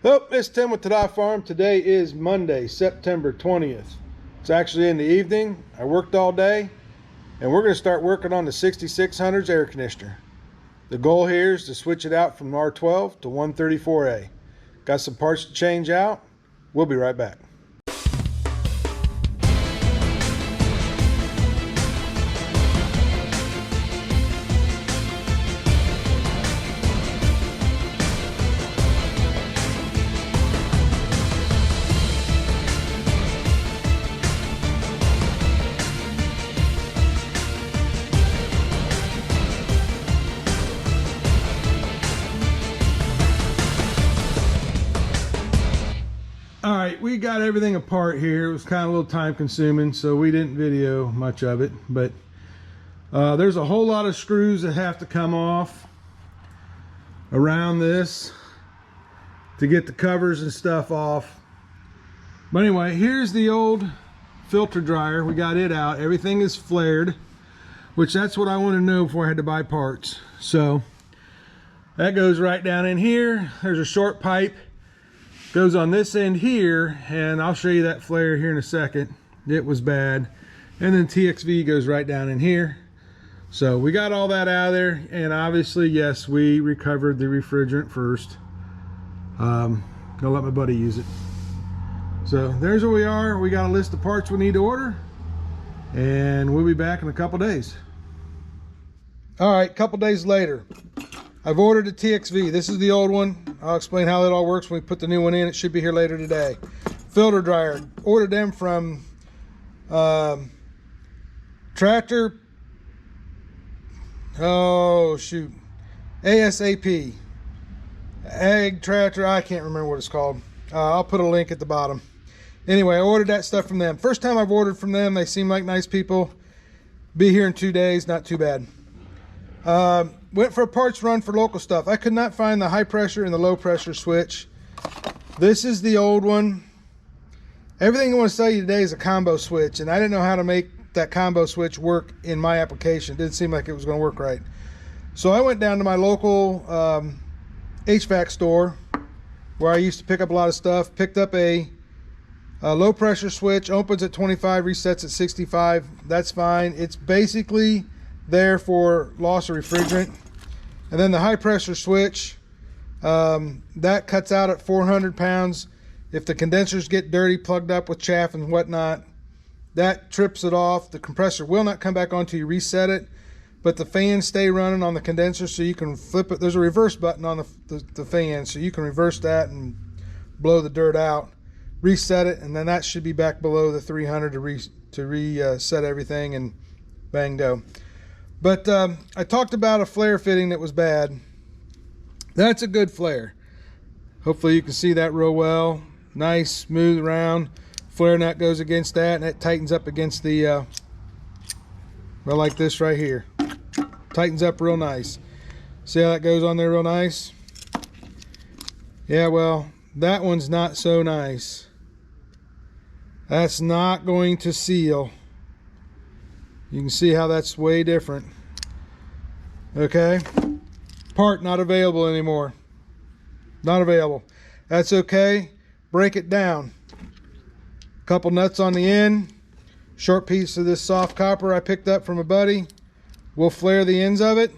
Oh, it's Tim with TAH Farm. Today is Monday, September 20th. It's actually in the evening. I worked all day, and we're going to start working on the 6600's air conditioner. The goal here is to switch it out from R12 to 134A. Got some parts to change out. We'll be right back. All right, we got everything apart here. It was kind of a little time consuming, so we didn't video much of it, but there's a whole lot of screws that have to come off around this to get the covers and stuff off. But anyway, here's the old filter dryer. We got it out. Everything is flared, which that's what I want to know before I had to buy parts. So that goes right down in here. There's a short pipe. Goes on this end here, and I'll show you that flare here in a second. It was bad. And then TXV goes right down in here. So we got all that out of there, and obviously, yes, we recovered the refrigerant first. Gonna let my buddy use it. So there's where we are. We got a list of parts we need to order, and we'll be back in a couple days. All right, a couple days later, I've ordered a TXV. This is the old one. I'll explain how it all works when we put the new one in. It should be here later today. Filter dryer. Ordered them from Tractor. Oh, shoot. ASAP. Ag Tractor. I can't remember what it's called. I'll put a link at the bottom. Anyway, I ordered that stuff from them. First time I've ordered from them. They seem like nice people. Be here in 2 days. Not too bad. Went for a parts run for local stuff. I could not find the high pressure and the low pressure switch. This is the old one. Everything I want to sell you today is a combo switch, and I didn't know how to make that combo switch work in my application. It didn't seem like it was going to work right. So I went down to my local HVAC store where I used to pick up a lot of stuff, picked up a low pressure switch, opens at 25, resets at 65. That's fine. It's basically there for loss of refrigerant. And then the high pressure switch, that cuts out at 400 pounds. If the condensers get dirty, plugged up with chaff and whatnot, that trips it off. The compressor will not come back on until you reset it, but the fans stay running on the condenser, so you can flip it. There's a reverse button on the fan, so you can reverse that and blow the dirt out, reset it, and then that should be back below the 300 to reset everything, and bang go. But I talked about a flare fitting that was bad. That's a good flare. Hopefully you can see that real well. Nice, smooth, round. Flare nut goes against that, and it tightens up against the, well, like this right here. Tightens up real nice. See how that goes on there real nice? Yeah, well, that one's not so nice. That's not going to seal. You can see how that's way different. Okay, part not available anymore. Not available. That's okay. Break it down. Couple nuts on the end. Short piece of this soft copper I picked up from a buddy. We'll flare the ends of it.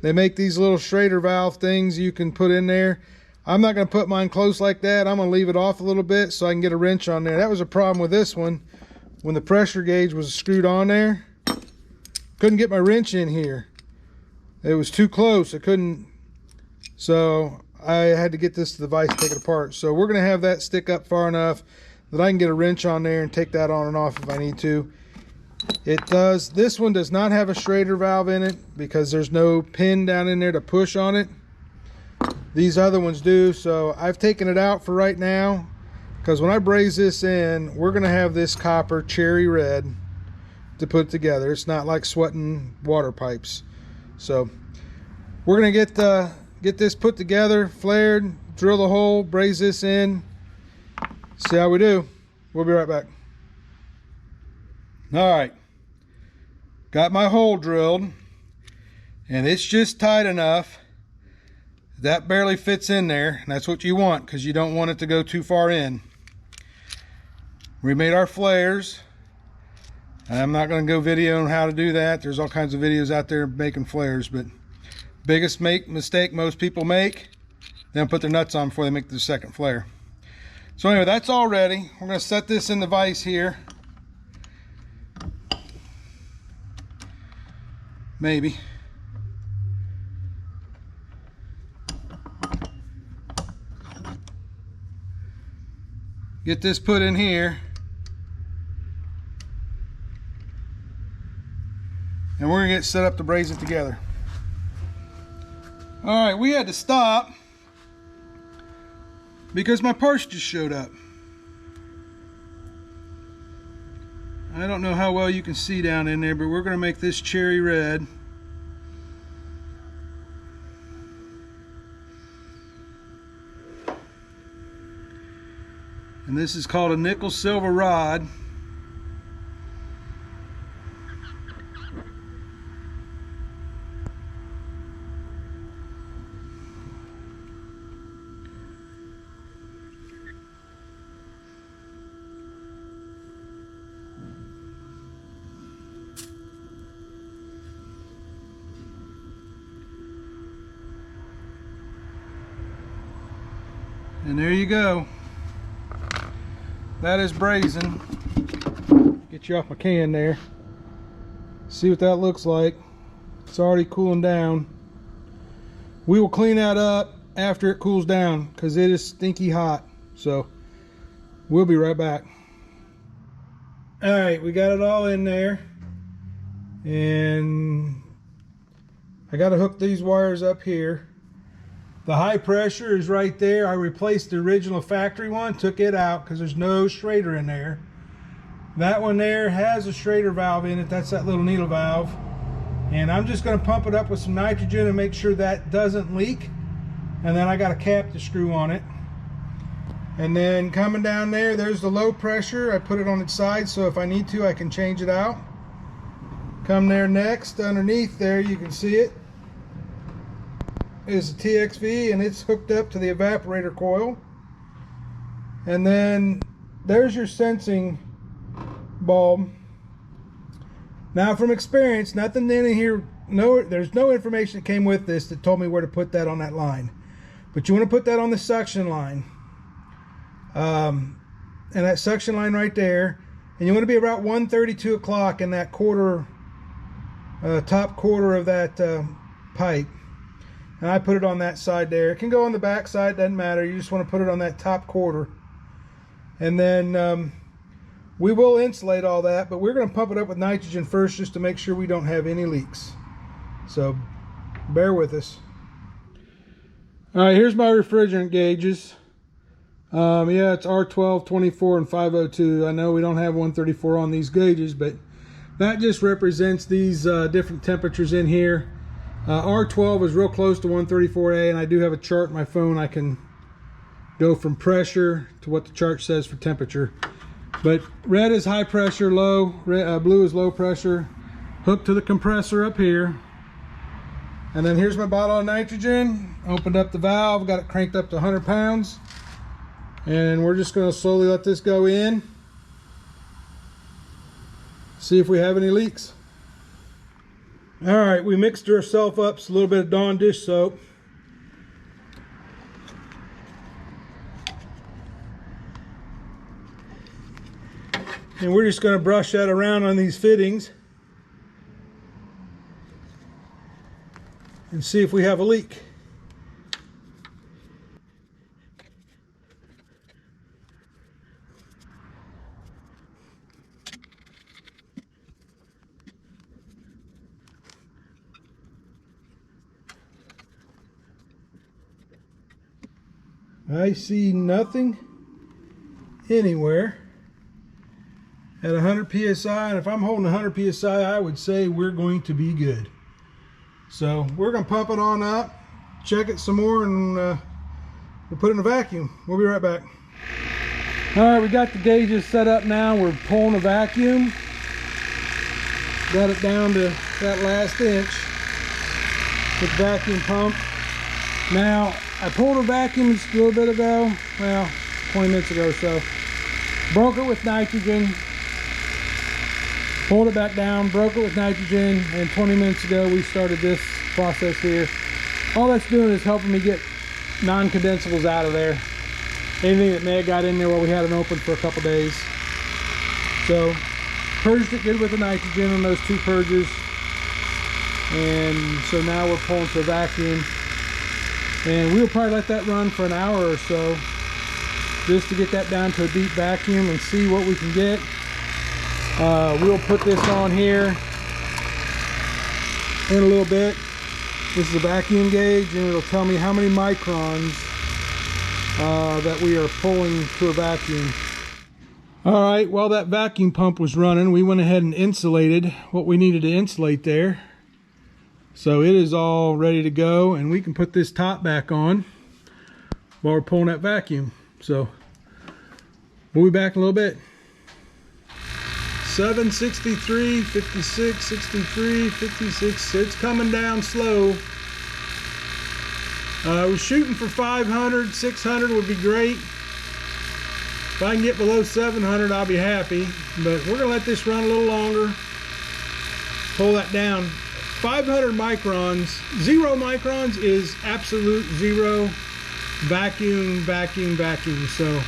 They make these little Schrader valve things you can put in there. I'm not going to put mine close like that. I'm going to leave it off a little bit so I can get a wrench on there. That was a problem with this one. When the pressure gauge was screwed on there, couldn't get my wrench in here. It was too close. I couldn't. So I had to get this to the vise, take it apart. So we're going to have that stick up far enough that I can get a wrench on there and take that on and off if I need to. It does. This one does not have a Schrader valve in it because there's no pin down in there to push on it. These other ones do. So I've taken it out for right now, because when I braze this in, we're going to have this copper cherry red to put it together. It's not like sweating water pipes. So we're going to get this put together, flared, drill the hole, braze this in, see how we do. We'll be right back. All right, got my hole drilled, and it's just tight enough That barely fits in there, and that's what you want because you don't want it to go too far in. We made our flares. I'm not going to go video on how to do that. There's all kinds of videos out there making flares, but biggest mistake most people make, they don't put their nuts on before they make the second flare. So anyway, that's all ready. We're going to set this in the vise here. Maybe. Get this put in here. And we're gonna get set up to braze it together. All right, we had to stop because my parts just showed up. I don't know how well you can see down in there, but we're gonna make this cherry red. And this is called a nickel silver rod. And there you go. That is brazing. Get you off my can there. See what that looks like. It's already cooling down. We will clean that up after it cools down because it is stinky hot. So we'll be right back. All right, we got it all in there. And I got to hook these wires up here. The high pressure is right there. I replaced the original factory one, took it out because there's no Schrader in there. That one there has a Schrader valve in it. That's that little needle valve. And I'm just going to pump it up with some nitrogen and make sure that doesn't leak. And then I got a cap to screw on it. And then coming down there, there's the low pressure. I put it on its side so if I need to, I can change it out. Come there next, underneath there, you can see it. Is a TXV and it's hooked up to the evaporator coil. And then there's your sensing bulb. Now from experience, nothing in here, there's no information that came with this that told me where to put that on that line. But you want to put that on the suction line. And that suction line right there. And you want to be about 1:32 o'clock in that quarter, top quarter of that pipe. And I put it on that side there. It can go on the back side, doesn't matter. You just want to put it on that top quarter. And then we will insulate all that, but we're going to pump it up with nitrogen first just to make sure we don't have any leaks. So bear with us. All right, here's my refrigerant gauges. Yeah, it's R12, 24, and 502. I know we don't have 134 on these gauges, but that just represents these different temperatures in here. R12 is real close to 134A, and I do have a chart in my phone. I can go from pressure to what the chart says for temperature. But red is high pressure, blue is low pressure. Hooked to the compressor up here. And then here's my bottle of nitrogen. Opened up the valve, got it cranked up to 100 pounds. And we're just going to slowly let this go in. See if we have any leaks. All right, we mixed ourselves up a little bit of Dawn dish soap. And we're just going to brush that around on these fittings and see if we have a leak. I see nothing anywhere at 100 psi, and if I'm holding 100 psi, I would say we're going to be good. So we're going to pump it on up, check it some more, and we'll put it in a vacuum. We'll be right back. All right, we got the gauges set up now. We're pulling a vacuum. Got it down to that last inch with the vacuum pump. Now, I pulled a vacuum just a little bit ago, well, 20 minutes ago or so. Broke it with nitrogen, pulled it back down, broke it with nitrogen, and 20 minutes ago we started this process here. All that's doing is helping me get non-condensables out of there. Anything that may have got in there while we had it open for a couple days. So, purged it good with the nitrogen on those 2 purges. And so now we're pulling to a vacuum. And we'll probably let that run for an hour or so, just to get that down to a deep vacuum and see what we can get. We'll put this on here in a little bit. This is a vacuum gauge, and it'll tell me how many microns that we are pulling to a vacuum. All right, while that vacuum pump was running, we went ahead and insulated what we needed to insulate there. So it is all ready to go, and we can put this top back on while we're pulling that vacuum. So we'll be back in a little bit. 763, 56, 63, 56. It's coming down slow. We're shooting for 500, 600 would be great. If I can get below 700, I'll be happy. But we're gonna let this run a little longer. Pull that down. 500 microns, 0 microns is absolute zero. Vacuum, vacuum, vacuum. So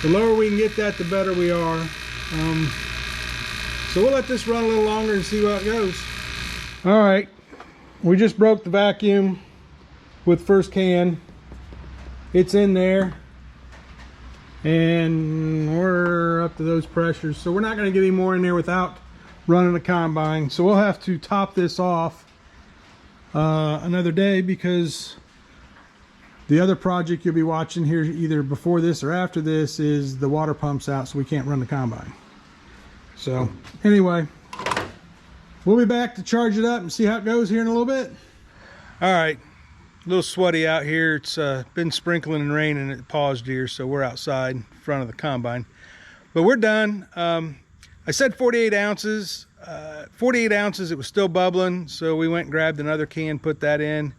the lower we can get that, the better we are. So we'll let this run a little longer and see how it goes. All right, we just broke the vacuum with first can. It's in there, and we're up to those pressures. So we're not gonna get any more in there without running the combine. So we'll have to top this off another day, because the other project you'll be watching here either before this or after this is the water pumps out, so we can't run the combine. So anyway, we'll be back to charge it up and see how it goes here in a little bit. All right, a little sweaty out here. It's been sprinkling and raining at TAH-DAH, so we're outside in front of the combine. But we're done. I said 48 ounces. 48 ounces, it was still bubbling, so we went and grabbed another can, put that in,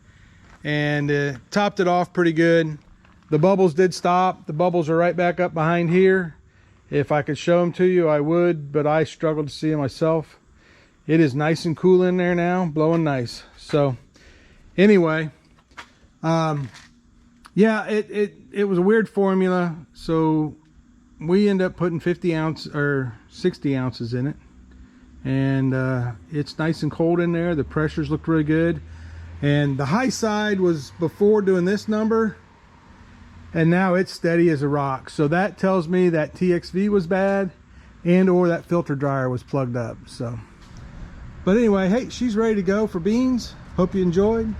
and topped it off pretty good. The bubbles did stop. The bubbles are right back up behind here. If I could show them to you, I would, but I struggled to see them myself. It is nice and cool in there now, blowing nice. So anyway, yeah, it was a weird formula. So we end up putting 50 ounce or 60 ounces in it, and it's nice and cold in there. The pressures looked really good, and the high side was before doing this number, and now it's steady as a rock. So that tells me that TXV was bad, and or that filter dryer was plugged up. So, but anyway, hey, she's ready to go for beans. Hope you enjoyed.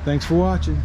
Thanks for watching.